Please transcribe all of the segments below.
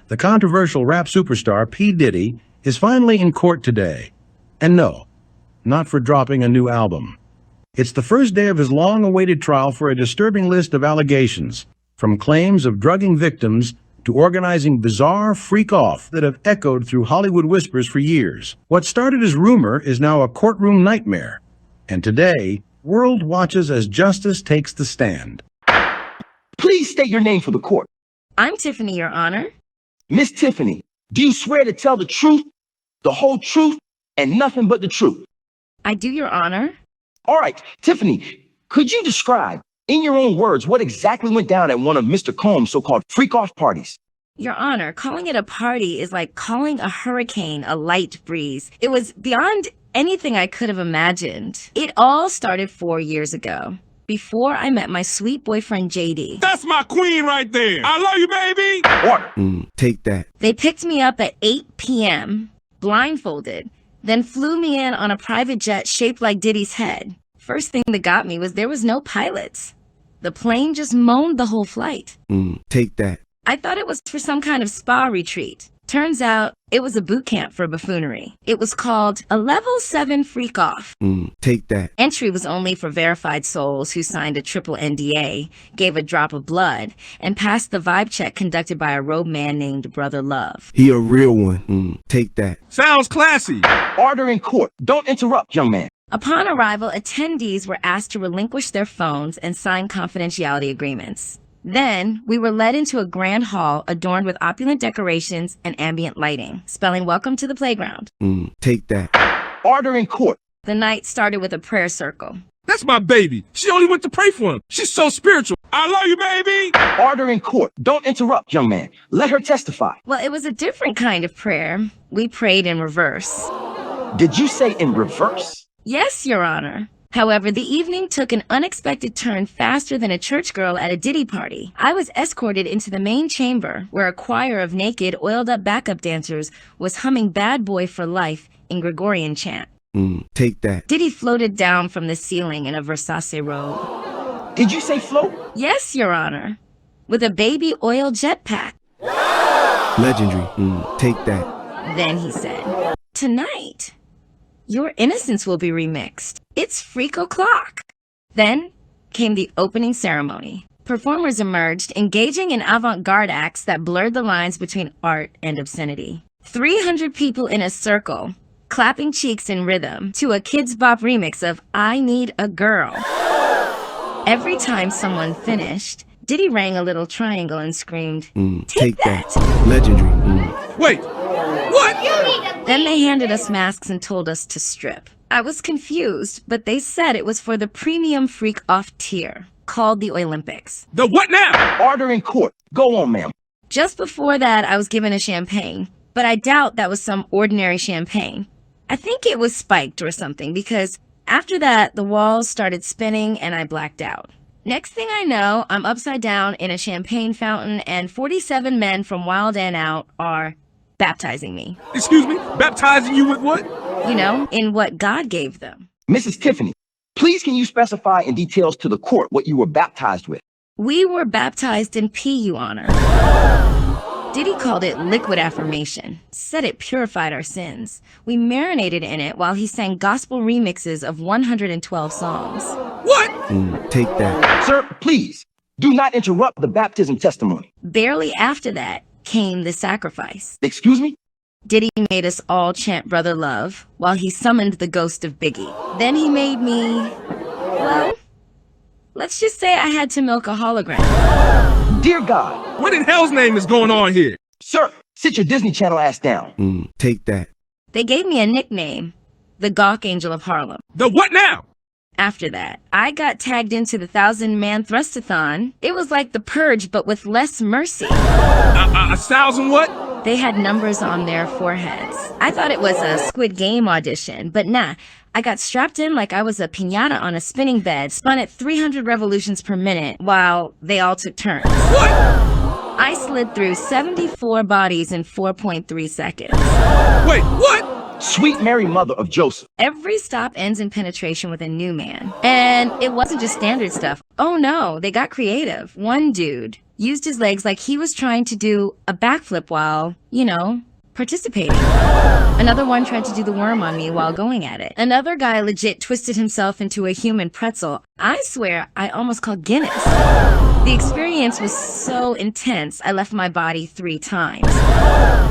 The controversial rap superstar P. Diddy is finally in court today. And no, not for dropping a new album. It's the first day of his long-awaited trial for a disturbing list of allegations, from claims of drugging victims to organizing bizarre freak-off that have echoed through Hollywood whispers for years. What started as rumor is now a courtroom nightmare. And today, world watches as justice takes the stand. Please state your name for the court. I'm Tiffany, Your Honor. Miss Tiffany, do you swear to tell the truth, the whole truth, and nothing but the truth? I do, Your Honor. All right, Tiffany, could you describe, in your own words, what exactly went down at one of Mr. Combs' so-called freak-off parties? Your Honor, calling it a party is like calling a hurricane a light breeze. It was beyond anything I could have imagined. It all started 4 years ago, before I met my sweet boyfriend, JD. That's my queen right there. I love you, baby. Order. Take that. They picked me up at 8 p.m., blindfolded, then flew me in on a private jet shaped like Diddy's head. First thing that got me was there was no pilots. The plane just moaned the whole flight. Take that. I thought it was for some kind of spa retreat. Turns out it was a boot camp for buffoonery. It was called a Level 7 Freak-Off. Take that. Entry was only for verified souls who signed a triple NDA, gave a drop of blood, and passed the vibe check conducted by a robe man named Brother Love. He a real one. Take that. Sounds classy. Order in court. Don't interrupt, young man. Upon arrival, attendees were asked to relinquish their phones and sign confidentiality agreements. Then, we were led into a grand hall adorned with opulent decorations and ambient lighting, spelling welcome to the playground. Take that. Order in court. The night started with a prayer circle. That's my baby. She only went to pray for him. She's so spiritual. I love you, baby. Order in court. Don't interrupt, young man. Let her testify. Well, it was a different kind of prayer. We prayed in reverse. Did you say in reverse? Yes, Your Honor. However, the evening took an unexpected turn faster than a church girl at a Diddy party. I was escorted into the main chamber, where a choir of naked, oiled-up backup dancers was humming Bad Boy for Life in Gregorian chant. Take that. Diddy floated down from the ceiling in a Versace robe. Did you say float? Yes, Your Honor. With a baby oil jetpack. Legendary. Take that. Then he said, "Tonight, your innocence will be remixed. It's freak o'clock." Then came the opening ceremony. Performers emerged, engaging in avant-garde acts that blurred the lines between art and obscenity. 300 people in a circle, clapping cheeks in rhythm to a Kids Bop remix of I Need a Girl. Every time someone finished, Diddy rang a little triangle and screamed, "Take that." Legendary. Wait, what? Then they handed us masks and told us to strip. I was confused, but they said it was for the premium freak-off tier, called the Olympics. The what now? Order in court. Go on, ma'am. Just before that, I was given a champagne, but I doubt that was some ordinary champagne. I think it was spiked or something, because after that, the walls started spinning and I blacked out. Next thing I know, I'm upside down in a champagne fountain and 47 men from Wild and Out are baptizing me. Excuse me? Baptizing you with what? You know, in what God gave them. Mrs. Tiffany, please can you specify in details to the court what you were baptized with? We were baptized in pee, Your Honor. Diddy called it liquid affirmation, said it purified our sins. We marinated in it while he sang gospel remixes of 112 songs. What? Take that. Sir, please, do not interrupt the baptism testimony. Barely after that came the sacrifice. Excuse me? Diddy made us all chant Brother Love while he summoned the ghost of Biggie. Then he made me, well, let's just say I had to milk a hologram. Dear God. What in hell's name is going on here? Sir, sit your Disney Channel ass down. Take that. They gave me a nickname, the Gawk Angel of Harlem. The what now? After that, I got tagged into the 1,000-man thrustathon. It was like the Purge, but with less mercy. 1,000 what? They had numbers on their foreheads. I thought it was a Squid Game audition, but nah. I got strapped in like I was a piñata on a spinning bed, spun at 300 revolutions per minute while they all took turns. What? I slid through 74 bodies in 4.3 seconds. Wait, what? Sweet Mary, mother of Joseph. Every stop ends in penetration with a new man. And it wasn't just standard stuff. Oh no, they got creative. One dude used his legs like he was trying to do a backflip while, participating. Another one tried to do the worm on me while going at it. Another guy legit twisted himself into a human pretzel. I swear, I almost called Guinness. The experience was so intense, I left my body 3 times.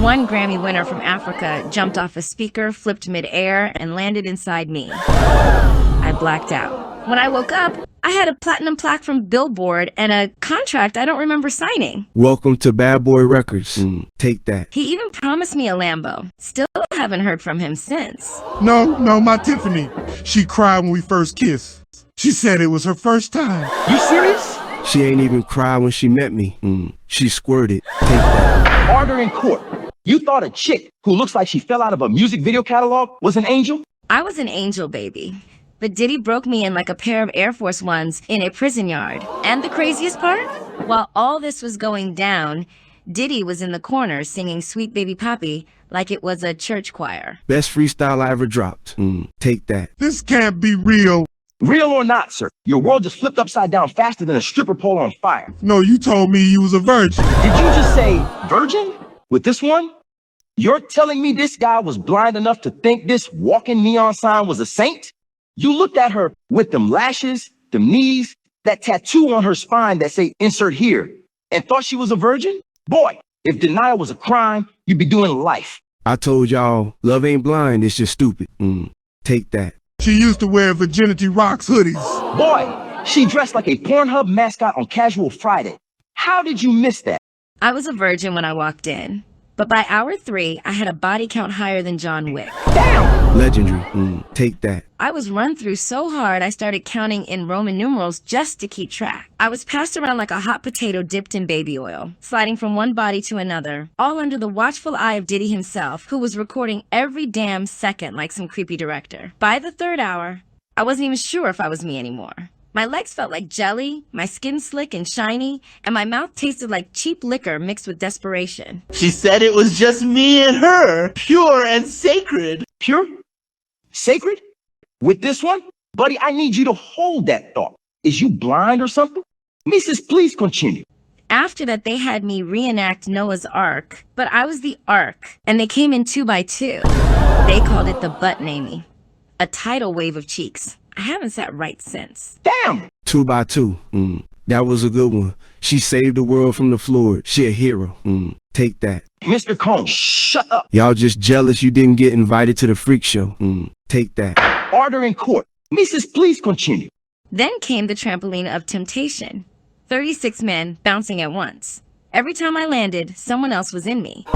One Grammy winner from Africa jumped off a speaker, flipped mid-air, and landed inside me. I blacked out. When I woke up, I had a platinum plaque from Billboard and a contract I don't remember signing. Welcome to Bad Boy Records. Take that. He even promised me a Lambo. Still haven't heard from him since. No, my Tiffany. She cried when we first kissed. She said it was her first time. You serious? She ain't even cried when she met me. She squirted. Take that. Order in court. You thought a chick who looks like she fell out of a music video catalog was an angel? I was an angel, baby. But Diddy broke me in like a pair of Air Force Ones in a prison yard. And the craziest part? While all this was going down, Diddy was in the corner singing Sweet Baby Papi like it was a church choir. Best freestyle I ever dropped. Take that. This can't be real. Real or not, sir, your world just flipped upside down faster than a stripper pole on fire. No, you told me you was a virgin. Did you just say virgin? With this one? You're telling me this guy was blind enough to think this walking neon sign was a saint? You looked at her with them lashes, them knees, that tattoo on her spine that say insert here, and thought she was a virgin? Boy, if denial was a crime, you'd be doing life. I told y'all, love ain't blind, it's just stupid. Take that. She used to wear Virginity Rocks hoodies. Boy, she dressed like a Pornhub mascot on Casual Friday. How did you miss that? I was a virgin when I walked in. But by hour 3, I had a body count higher than John Wick. Damn! Legendary. Take that. I was run through so hard I started counting in Roman numerals just to keep track. I was passed around like a hot potato dipped in baby oil, sliding from one body to another, all under the watchful eye of Diddy himself, who was recording every damn second like some creepy director. By the 3rd hour, I wasn't even sure if I was me anymore. My legs felt like jelly, my skin slick and shiny, and my mouth tasted like cheap liquor mixed with desperation. She said it was just me and her, pure and sacred. Pure? Sacred? With this one? Buddy, I need you to hold that thought. Is you blind or something? Mrs., please continue. After that, they had me reenact Noah's Ark, but I was the Ark, and they came in 2 by 2. They called it the butt namey, a tidal wave of cheeks. I haven't sat right since. Damn! 2 by 2. That was a good one. She saved the world from the floor. She a hero. Take that. Mr. Combs, shut up. Y'all just jealous you didn't get invited to the freak show. Take that. Order in court. Mrs., please continue. Then came the trampoline of temptation. 36 men bouncing at once. Every time I landed, someone else was in me.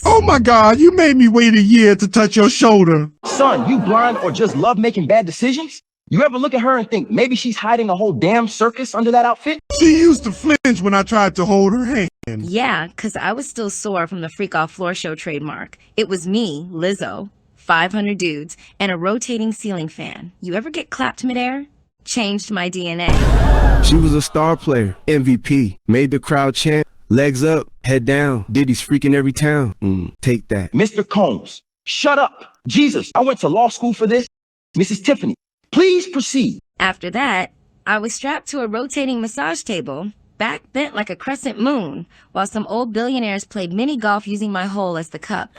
Oh my God, you made me wait a year to touch your shoulder. Son, you blind or just love making bad decisions? You ever look at her and think maybe she's hiding a whole damn circus under that outfit? She used to flinch when I tried to hold her hand. Yeah, 'cause I was still sore from the freak-off floor show trademark. It was me, Lizzo, 500 dudes, and a rotating ceiling fan. You ever get clapped midair? Changed my DNA. She was a star player, MVP, made the crowd chant, legs up, head down, Diddy's freaking every town. Take that. Mr. Combs, shut up. Jesus, I went to law school for this. Mrs. Tiffany, please proceed. After that, I was strapped to a rotating massage table, back bent like a crescent moon, while some old billionaires played mini golf using my hole as the cup.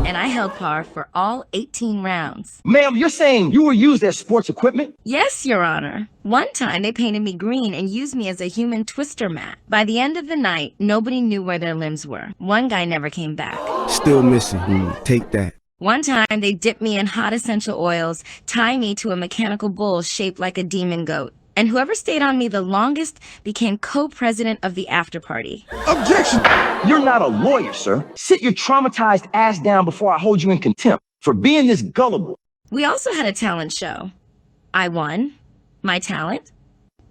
And I held par for all 18 rounds. Ma'am, you're saying you were used as sports equipment? Yes, Your Honor. One time they painted me green and used me as a human twister mat. By the end of the night, nobody knew where their limbs were. One guy never came back. Still missing. Take that. One time they dipped me in hot essential oils, tie me to a mechanical bull shaped like a demon goat. And whoever stayed on me the longest became co-president of the after party. Objection! You're not a lawyer, sir. Sit your traumatized ass down before I hold you in contempt for being this gullible. We also had a talent show. I won. My talent?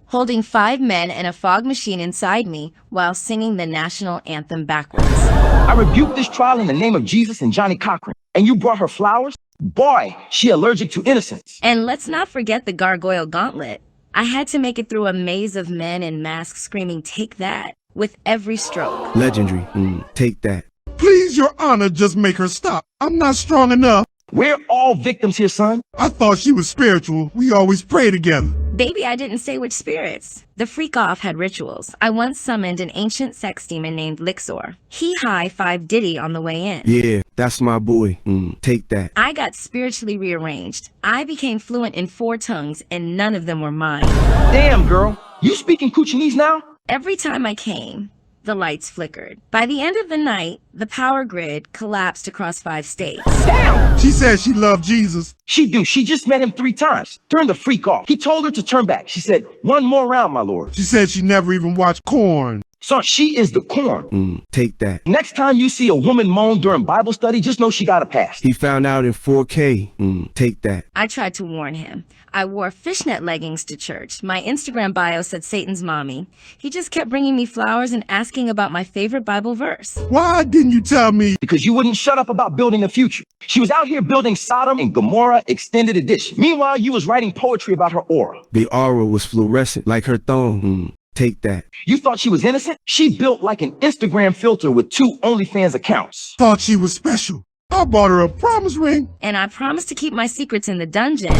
Holding 5 men and a fog machine inside me while singing the national anthem backwards. I rebuked this trial in the name of Jesus and Johnny Cochran. And you brought her flowers? Boy, she allergic to innocence. And let's not forget the gargoyle gauntlet. I had to make it through a maze of men in masks screaming, "Take that," with every stroke. Legendary. Take that. Please, Your Honor, just make her stop. I'm not strong enough. We're all victims here, son. I thought she was spiritual. We always pray together. Baby, I didn't say which spirits. The freakoff had rituals. I once summoned an ancient sex demon named Lixor. He high-fived Diddy on the way in. Yeah, that's my boy. Take that. I got spiritually rearranged. I became fluent in 4 tongues, and none of them were mine. Damn, girl. You speaking Cuchinese now? Every time I came, the lights flickered. By the end of the night, the power grid collapsed across 5 states. Damn! She said she loved Jesus. She do. She just met him 3 times. Turned the freak off. He told her to turn back. She said, one more round, my lord. She said she never even watched Corn. So she is the corn. Take that. Next time you see a woman moan during Bible study, just know she got a pass. He found out in 4K. Take that. I tried to warn him. I wore fishnet leggings to church. My Instagram bio said Satan's mommy. He just kept bringing me flowers and asking about my favorite Bible verse. Why didn't you tell me? Because you wouldn't shut up about building a future. She was out here building Sodom and Gomorrah Extended Edition. Meanwhile, you was writing poetry about her aura. The aura was fluorescent, like her thong. Take that. You thought she was innocent? She built like an Instagram filter with 2 OnlyFans accounts. Thought she was special. I bought her a promise ring. And I promised to keep my secrets in the dungeon,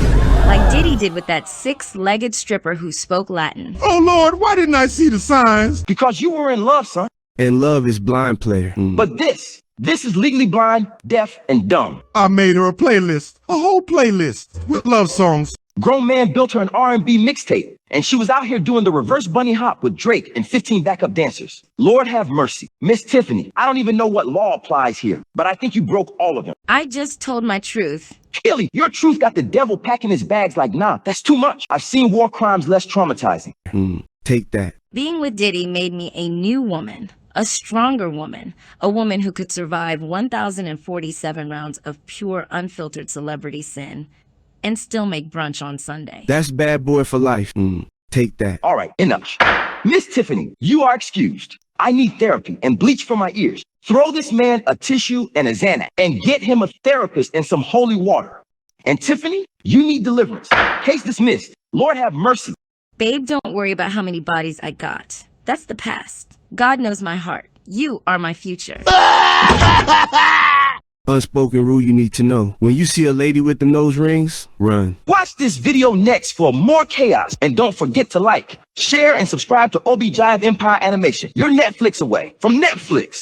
like Diddy did with that 6-legged stripper who spoke Latin. Oh Lord, why didn't I see the signs? Because you were in love, son. And love is blind player. But this is legally blind, deaf, and dumb. I made her a playlist, a whole playlist with love songs. Grown man built her an R&B mixtape, and she was out here doing the reverse bunny hop with Drake and 15 backup dancers. Lord have mercy. Miss Tiffany, I don't even know what law applies here, but I think you broke all of them. I just told my truth. Kelly, your truth got the devil packing his bags like, nah, that's too much. I've seen war crimes less traumatizing. Take that. Being with Diddy made me a new woman, a stronger woman, a woman who could survive 1,047 rounds of pure, unfiltered celebrity sin and still make brunch on Sunday. That's bad boy for life. Take that. All right, enough. Miss Tiffany, you are excused. I need therapy and bleach for my ears. Throw this man a tissue and a Xanax and get him a therapist and some holy water. And Tiffany, you need deliverance. Case dismissed. Lord have mercy. Babe, don't worry about how many bodies I got. That's the past. God knows my heart. You are my future. Unspoken rule you need to know. When you see a lady with the nose rings, run. Watch this video next for more chaos. And don't forget to like, share, and subscribe to Obijive Empire Animation. You're Netflix away from Netflix.